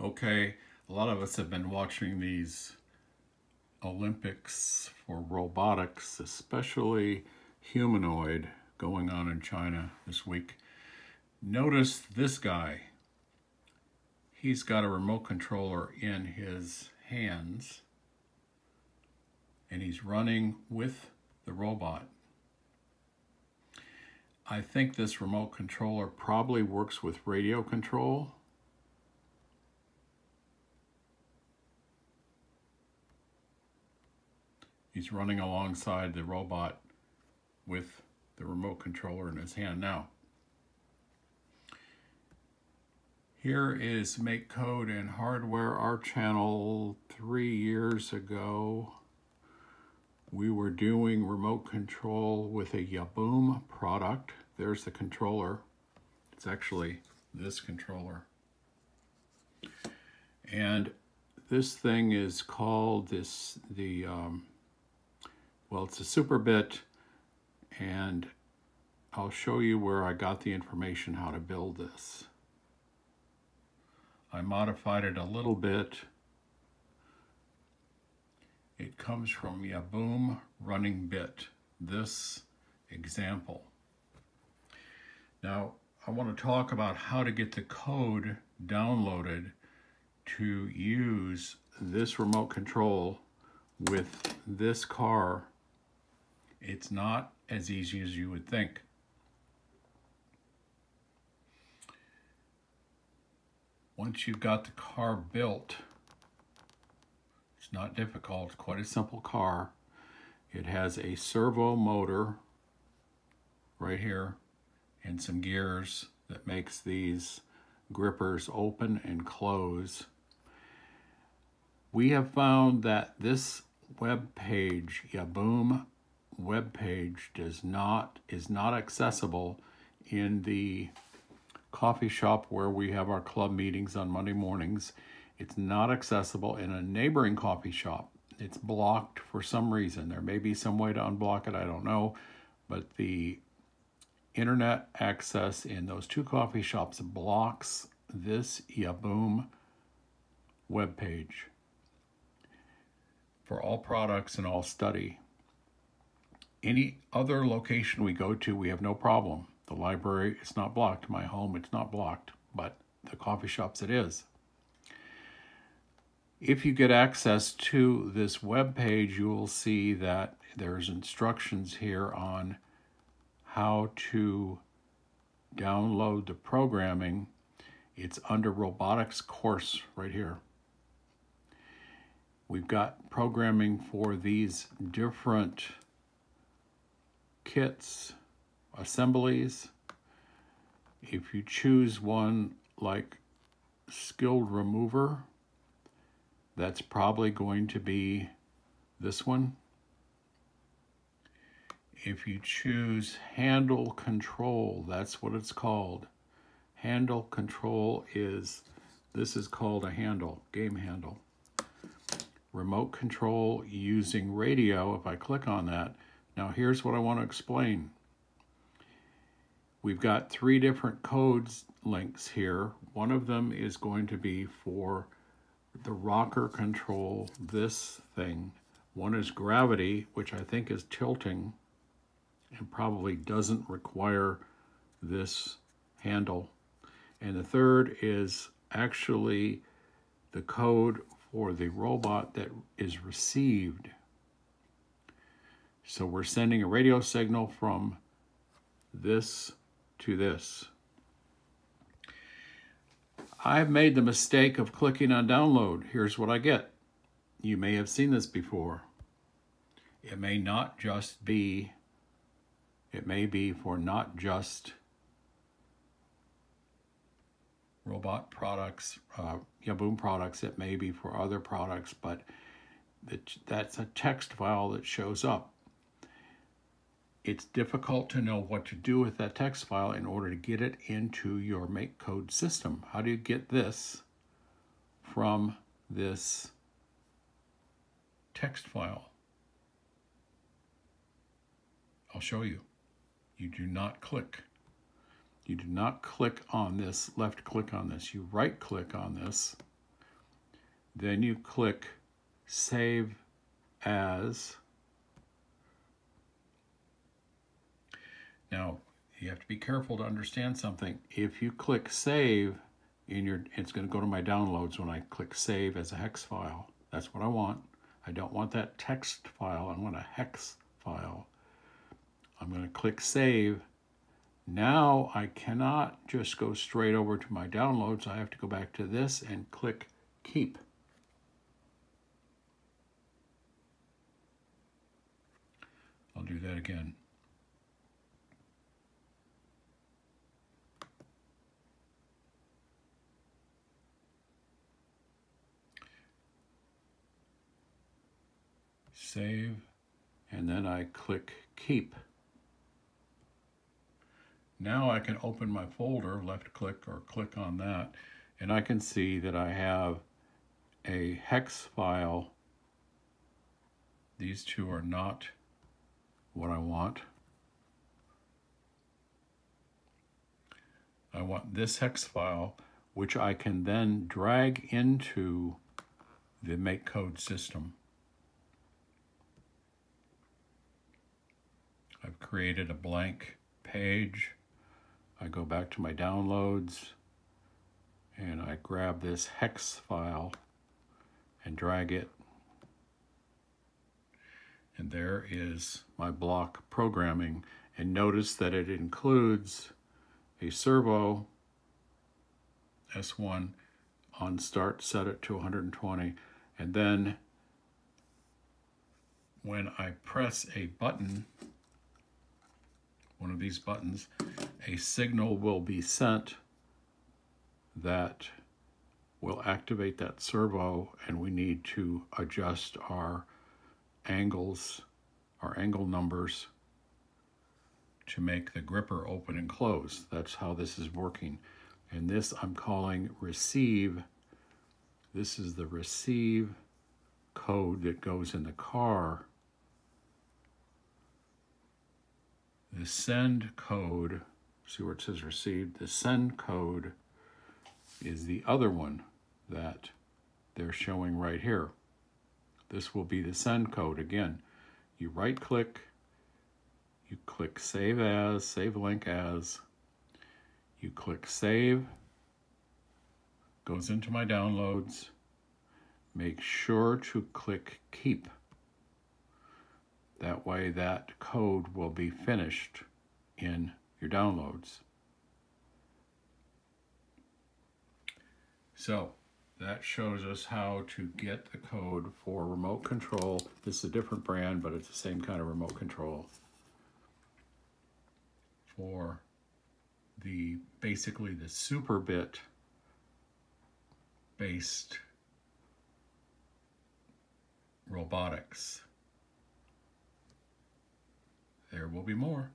Okay, a lot of us have been watching these Olympics for robotics, especially humanoid, going on in China this week. Notice this guy. He's got a remote controller in his hands and he's running with the robot. I think this remote controller probably works with radio control. He's running alongside the robot with the remote controller in his hand. Now, here is MakeCode and Hardware, our channel. 3 years ago, we were doing remote control with a Yaboom product. There's the controller. It's actually this controller. And this thing is called well, it's a SuperBit, and I'll show you where I got the information how to build this. I modified it a little bit. It comes from Yaboom Running Bit, this example. Now, I want to talk about how to get the code downloaded to use this remote control with this car. It's not as easy as you would think. Once you've got the car built, it's not difficult. It's quite a simple car. It has a servo motor right here and some gears that makes these grippers open and close. We have found that this web page, Yaboom web page, is not accessible in the coffee shop where we have our club meetings on Monday mornings. It's not accessible in a neighboring coffee shop. It's blocked for some reason. There may be some way to unblock it, I don't know. But the internet access in those two coffee shops blocks this Yaboom web page for all products and all study. Any other location we go to, we have no problem. The library, it's not blocked. My home, it's not blocked, but the coffee shops, it is. If you get access to this web page, you will see that there's instructions here on how to download the programming. It's under robotics course right here. We've got programming for these different kits, assemblies. If you choose one like skilled remover, that's probably going to be this one. If you choose handle control, that's what it's called. Handle control this is called a handle, game handle. Remote control using radio, if I click on that. Now here's what I want to explain. We've got 3 different codes links here. One of them is going to be for the rocker control, this thing. One is gravity, which I think is tilting and probably doesn't require this handle. And the third is actually the code for the robot that is received. So we're sending a radio signal from this to this. I've made the mistake of clicking on download. Here's what I get. You may have seen this before. It may not just be, it may be for not just robot products, Yaboom products. It may be for other products, but that's a text file that shows up. It's difficult to know what to do with that text file in order to get it into your MakeCode system. How do you get this from this text file? I'll show you. You do not click. You do not click on this, left click on this. You right click on this Then you click Save As. Now, you have to be careful to understand something. If you click Save, it's going to go to my downloads when I click Save as a hex file. That's what I want. I don't want that text file. I want a hex file. I'm going to click Save. Now I cannot just go straight over to my downloads. I have to go back to this and click Keep. I'll do that again. Save, and then I click Keep. Now I can open my folder, left click or click on that, and I can see that I have a hex file. These two are not what I want. I want this hex file, which I can then drag into the MakeCode system. I've created a blank page. I go back to my downloads and I grab this hex file and drag it. And there is my block programming. And notice that it includes a servo S1 on start, set it to 120. And then when I press a button, one of these buttons, a signal will be sent that will activate that servo, and we need to adjust our angles, our angle numbers, to make the gripper open and close. That's how this is working. And this I'm calling receive. This is the receive code that goes in the car. The send code, see where it says received? The send code is the other one that they're showing right here. This will be the send code. Again, you right click, you click Save As, Save Link As, you click Save, goes into my downloads. Make sure to click Keep. That way that code will be finished in your downloads. So that shows us how to get the code for remote control. This is a different brand, but it's the same kind of remote control for basically the SuperBit based robotics. There will be more.